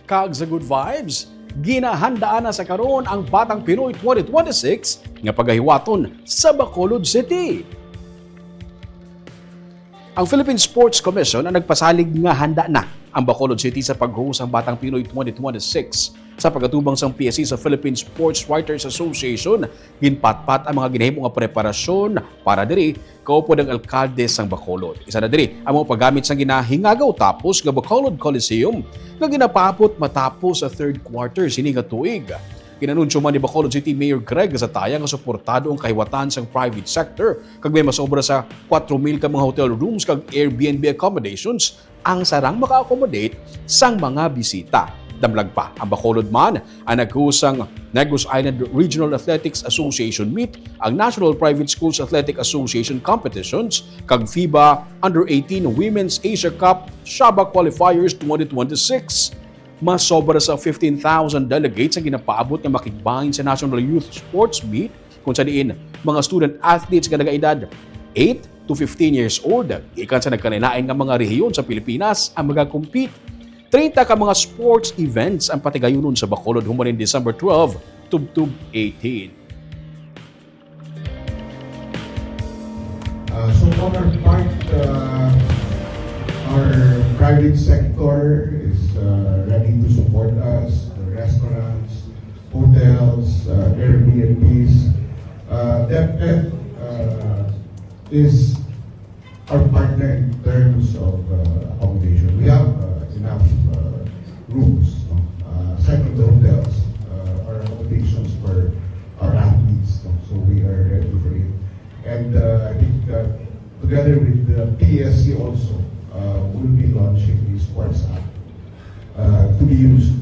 Kag sa good vibes, ginahandaan na sa karon ang Batang Pinoy 2026 nga pagahiwaton sa Bacolod City. Ang Philippine Sports Commission ang nagpasalig nga handa na ang Bacolod City sa pag-host ang Batang Pinoy 2026. Sa pagkatubang sang PSC sa Philippine Sports Writers Association, ginpatpat ang mga ginahimo nga preparasyon para diri kaupo ng alkalde sang Bacolod. Isa na diri ang mga paggamit sang ginahingagaw tapos nga Bacolod Coliseum nga ginapapot matapos sa third quarter sini nga tuig. Kinanunsyo man ni Bacolod City Mayor Greg Zataya nga suportado ang kahiwatan sang private sector kag may masobra sa 4,000 ka mga hotel rooms kag Airbnb accommodations ang sarang maka-accommodate sang mga bisita. Damlag pa ang Bacolod man ang nagkusang Negros Island Regional Athletics Association meet, ang National Private Schools Athletic Association competitions kag FIBA Under-18 Women's Asia Cup Shaba Qualifiers 2026. Mas sobra sa 15,000 delegates ang ginapaabot nga makigbahin sa National Youth Sports Meet kung sa diin mga student athletes nga nagaedad 8 to 15 years old. Ikan sa nagkaninain nga mga rehiyon sa Pilipinas ang magakompete. 30 ka mga sports events ang patigayunon sa Bacolod human in December 12 to 18. So on our part, our private sector is ready to support us. The restaurants, hotels, Airbnbs. DepEd is our partner in terms of accommodation. We have enough rooms. Aside from the hotels, our accommodations for our athletes. So we are ready for it. And I think together with the PSC also, we'll be launching the sports app to be used